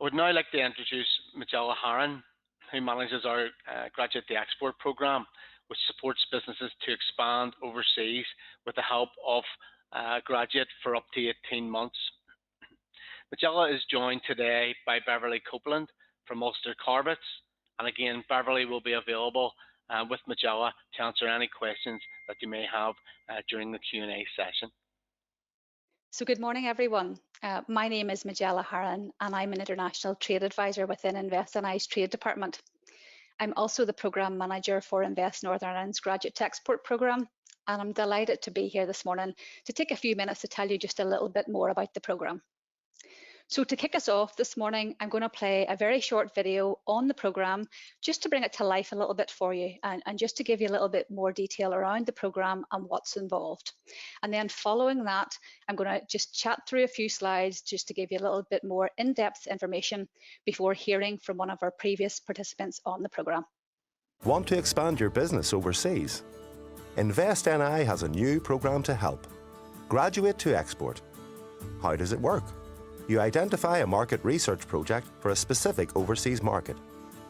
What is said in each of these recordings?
I would now like to introduce Majella Haran, who manages our Graduate to Export program, which supports businesses to expand overseas with the help of a graduate for up to 18 months. Majella is joined today by Beverly Copeland from Ulster Corbetts, and again, Beverly will be available with Majella to answer any questions that you may have during the Q&A session. So good morning, everyone. My name is Majella Haran, and I'm an International Trade Advisor within InvestNI's Trade Department. I'm also the Programme Manager for Invest Northern Ireland's Graduate to Export programme, and I'm delighted to be here this morning to take a few minutes to tell you just a little bit more about the programme. So to kick us off this morning, I'm going to play a very short video on the programme just to bring it to life a little bit for you and just to give you a little bit more detail around the programme and what's involved. And then following that, I'm going to just chat through a few slides just to give you a little bit more in-depth information before hearing from one of our previous participants on the programme. Want to expand your business overseas? InvestNI has a new programme to help. Graduate to Export. How does it work? You identify a market research project for a specific overseas market.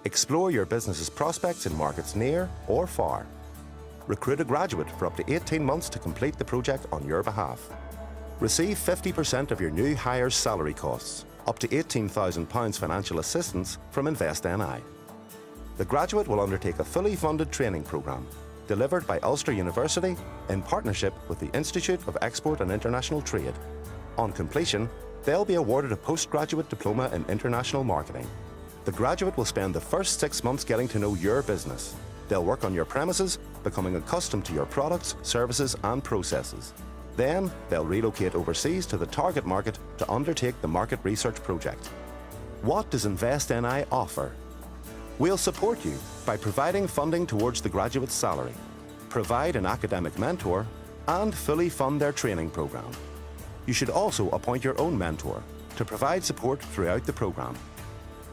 Explore your business's prospects in markets near or far. Recruit a graduate for up to 18 months to complete the project on your behalf. Receive 50% of your new hire's salary costs, up to £18,000 financial assistance from InvestNI. The graduate will undertake a fully funded training programme delivered by Ulster University in partnership with the Institute of Export and International Trade. On completion, they'll be awarded a postgraduate diploma in international marketing. The graduate will spend the first 6 months getting to know your business. They'll work on your premises, becoming accustomed to your products, services and processes. Then, they'll relocate overseas to the target market to undertake the market research project. What does InvestNI offer? We'll support you by providing funding towards the graduate's salary, provide an academic mentor, and fully fund their training programme. You should also appoint your own mentor to provide support throughout the programme.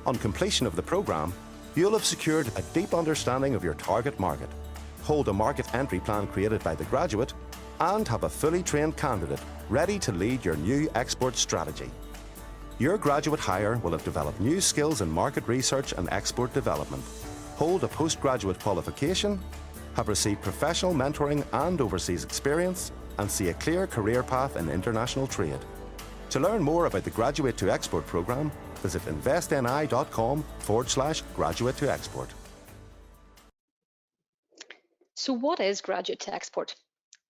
On completion of the programme, you'll have secured a deep understanding of your target market, hold a market entry plan created by the graduate, and have a fully trained candidate ready to lead your new export strategy. Your graduate hire will have developed new skills in market research and export development, hold a postgraduate qualification, have received professional mentoring and overseas experience, and see a clear career path in international trade. To learn more about the Graduate to Export programme, visit investni.com/graduate to export. So what is Graduate to Export?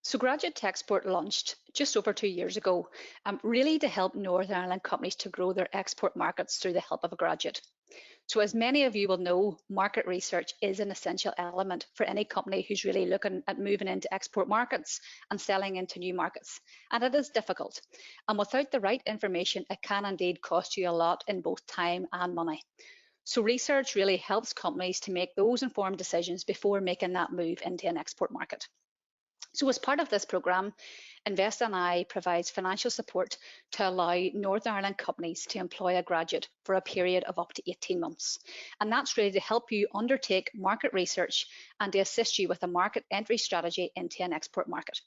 So Graduate to Export launched just over 2 years ago, really to help Northern Ireland companies to grow their export markets through the help of a graduate. So as many of you will know, market research is an essential element for any company who's really looking at moving into export markets and selling into new markets. And it is difficult. And without the right information, it can indeed cost you a lot in both time and money. So research really helps companies to make those informed decisions before making that move into an export market. So as part of this programme, InvestNI provides financial support to allow Northern Ireland companies to employ a graduate for a period of up to 18 months. And that's really to help you undertake market research and to assist you with a market entry strategy into an export market.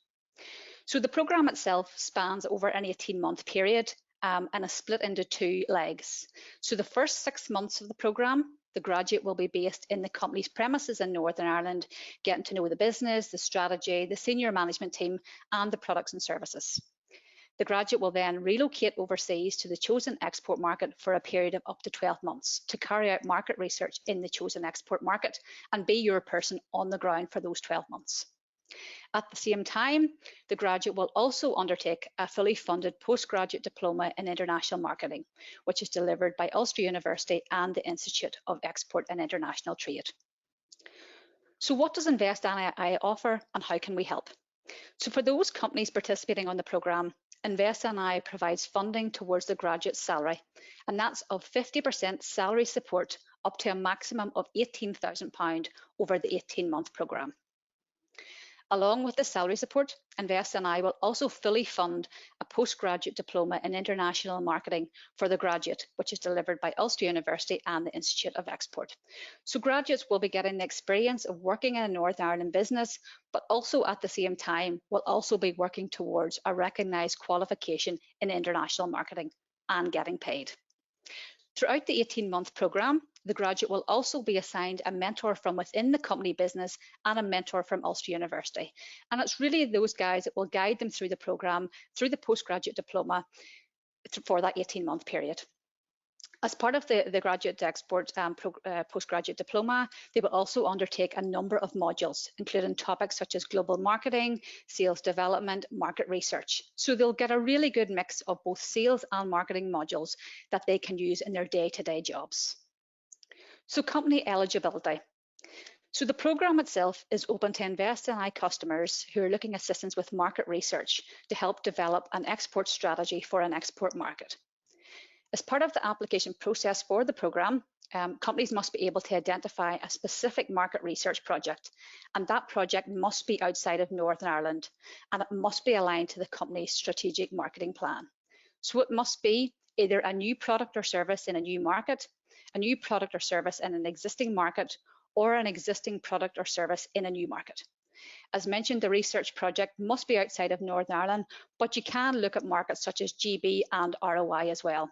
So the programme itself spans over an 18-month period and is split into 2 legs. So the first 6 months of the programme, the graduate will be based in the company's premises in Northern Ireland, getting to know the business, the strategy, the senior management team, and the products and services. The graduate will then relocate overseas to the chosen export market for a period of up to 12 months to carry out market research in the chosen export market and be your person on the ground for those 12 months. At the same time, the graduate will also undertake a fully funded postgraduate diploma in international marketing, which is delivered by Ulster University and the Institute of Export and International Trade. So what does InvestNI offer and how can we help? So for those companies participating on the programme, InvestNI provides funding towards the graduate's salary, and that's of 50% salary support up to a maximum of £18,000 over the 18-month programme. Along with the salary support, InvestNI will also fully fund a postgraduate diploma in international marketing for the graduate, which is delivered by Ulster University and the Institute of Export. So graduates will be getting the experience of working in a Northern Ireland business, but also at the same time will also be working towards a recognised qualification in international marketing and getting paid. Throughout the 18-month programme, the graduate will also be assigned a mentor from within the company business and a mentor from Ulster University. And it's really those guys that will guide them through the programme, through the postgraduate diploma for that 18-month period. As part of the Graduate to Export postgraduate diploma, they will also undertake a number of modules, including topics such as global marketing, sales development, market research. So they'll get a really good mix of both sales and marketing modules that they can use in their day-to-day jobs. So company eligibility. So the programme itself is open to InvestNI customers who are looking assistance with market research to help develop an export strategy for an export market. As part of the application process for the programme, companies must be able to identify a specific market research project, and that project must be outside of Northern Ireland, and it must be aligned to the company's strategic marketing plan. So it must be either a new product or service in a new market, a new product or service in an existing market, or an existing product or service in a new market. As mentioned, the research project must be outside of Northern Ireland, but you can look at markets such as GB and ROI as well.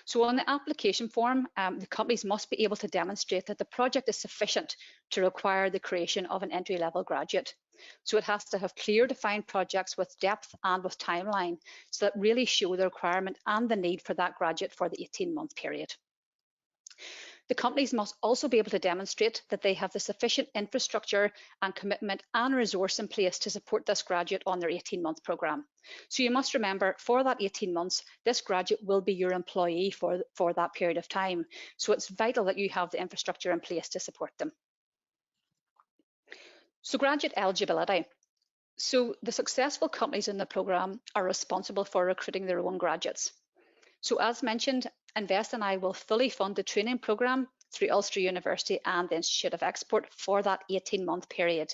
So on the application form, the companies must be able to demonstrate that the project is sufficient to require the creation of an entry-level graduate. So it has to have clear defined projects with depth and with timeline, so that really show the requirement and the need for that graduate for the 18-month period. The companies must also be able to demonstrate that they have the sufficient infrastructure and commitment and resource in place to support this graduate on their 18-month programme. So you must remember, for that 18 months, this graduate will be your employee for that period of time. So it's vital that you have the infrastructure in place to support them. So graduate eligibility. So the successful companies in the programme are responsible for recruiting their own graduates. So as mentioned, InvestNI will fully fund the training programme through Ulster University and the Institute of Export for that 18-month period.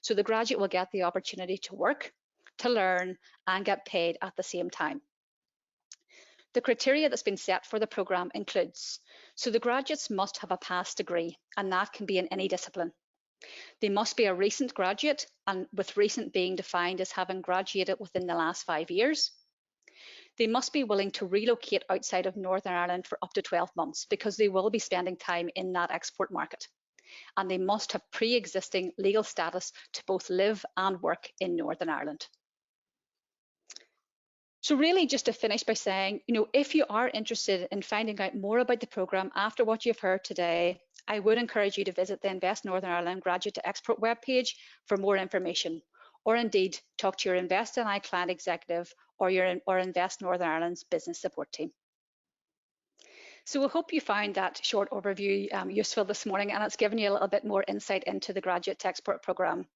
So the graduate will get the opportunity to work, to learn, and get paid at the same time. The criteria that's been set for the programme includes, so the graduates must have a past degree, and that can be in any discipline. They must be a recent graduate, and with recent being defined as having graduated within the last 5 years. They must be willing to relocate outside of Northern Ireland for up to 12 months because they will be spending time in that export market. And they must have pre-existing legal status to both live and work in Northern Ireland. So really just to finish by saying, if you are interested in finding out more about the programme after what you've heard today, I would encourage you to visit the Invest Northern Ireland Graduate to Export webpage for more information, or indeed talk to your InvestNI client executive or Invest Northern Ireland's business support team. So we hope you found that short overview useful this morning, and it's given you a little bit more insight into the Graduate to Export programme.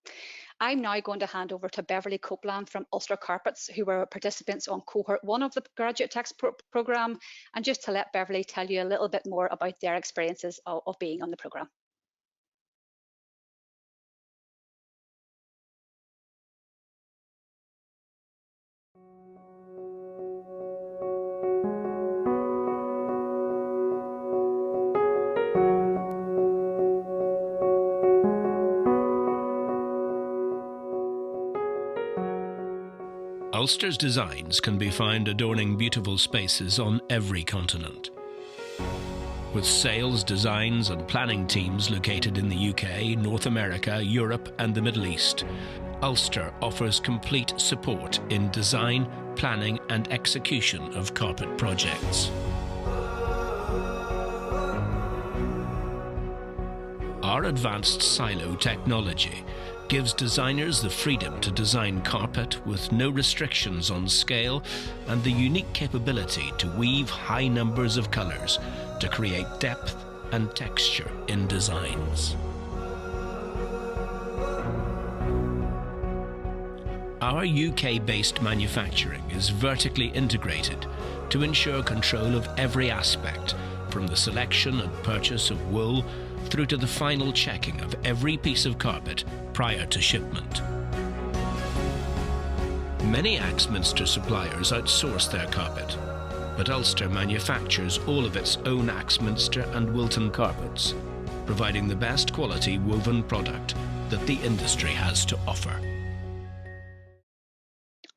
I'm now going to hand over to Beverly Copeland from Ulster Carpets, who were participants on cohort 1 of the Graduate to Export programme, and just to let Beverly tell you a little bit more about their experiences of being on the programme. Ulster's designs can be found adorning beautiful spaces on every continent. With sales, designs and planning teams located in the UK, North America, Europe and the Middle East, Ulster offers complete support in design, planning and execution of carpet projects. Our advanced silo technology gives designers the freedom to design carpet with no restrictions on scale and the unique capability to weave high numbers of colours to create depth and texture in designs. Our UK-based manufacturing is vertically integrated to ensure control of every aspect, from the selection and purchase of wool through to the final checking of every piece of carpet prior to shipment. Many Axminster suppliers outsource their carpet, but Ulster manufactures all of its own Axminster and Wilton carpets, providing the best quality woven product that the industry has to offer.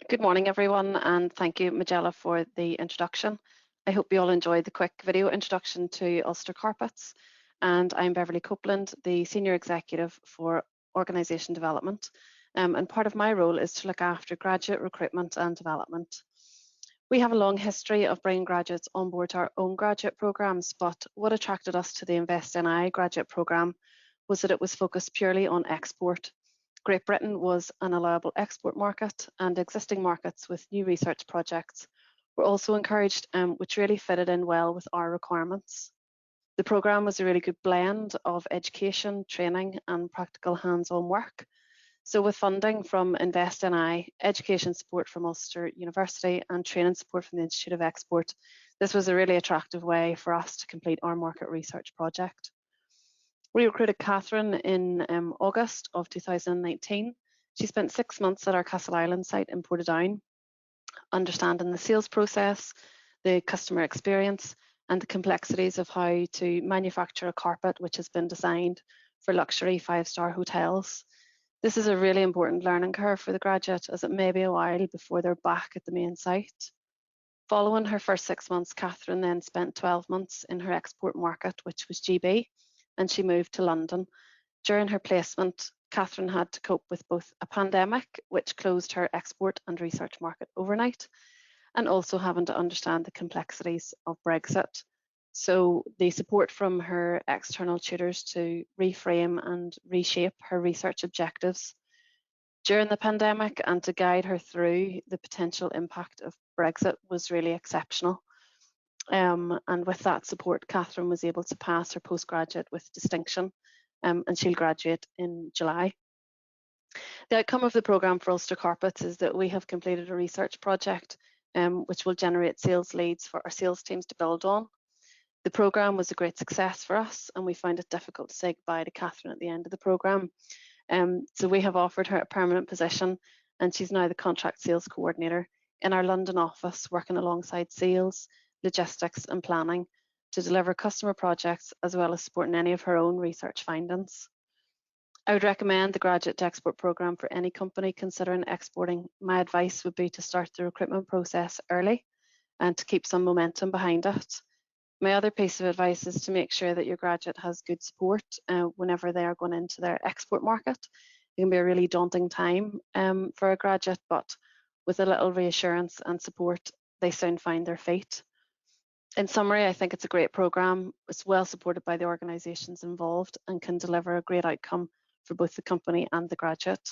Good morning everyone, and thank you Majella for the introduction. I hope you all enjoyed the quick video introduction to Ulster Carpets, and I'm Beverly Copeland, the Senior Executive for Organisation Development, and part of my role is to look after graduate recruitment and development. We have a long history of bringing graduates on board to our own graduate programmes, but what attracted us to the Invest NI graduate programme was that it was focused purely on export. Great Britain was an allowable export market, and existing markets with new research projects were also encouraged, which really fitted in well with our requirements. The programme was a really good blend of education, training and practical hands-on work. So with funding from Invest NI, education support from Ulster University and training support from the Institute of Export, this was a really attractive way for us to complete our market research project. We recruited Catherine in August of 2019. She spent 6 months at our Castleisland site in Portadown, understanding the sales process, the customer experience, and the complexities of how to manufacture a carpet which has been designed for luxury 5-star hotels. This is a really important learning curve for the graduate, as it may be a while before they're back at the main site. Following her first 6 months, Catherine then spent 12 months in her export market, which was GB, and she moved to London. During her placement, Catherine had to cope with both a pandemic, which closed her export and research market overnight, and also having to understand the complexities of Brexit. So the support from her external tutors to reframe and reshape her research objectives during the pandemic and to guide her through the potential impact of Brexit was really exceptional. And with that support, Catherine was able to pass her postgraduate with distinction, and she'll graduate in July. The outcome of the programme for Ulster Carpets is that we have completed a research project which will generate sales leads for our sales teams to build on. The programme was a great success for us, and we found it difficult to say goodbye to Catherine at the end of the programme. So we have offered her a permanent position, and she's now the contract sales coordinator in our London office, working alongside sales, logistics and planning to deliver customer projects, as well as supporting any of her own research findings. I would recommend the Graduate to Export programme for any company considering exporting. My advice would be to start the recruitment process early and to keep some momentum behind it. My other piece of advice is to make sure that your graduate has good support whenever they are going into their export market. It can be a really daunting time for a graduate, but with a little reassurance and support, they soon find their feet. In summary, I think it's a great programme. It's well supported by the organisations involved and can deliver a great outcome for both the company and the graduate.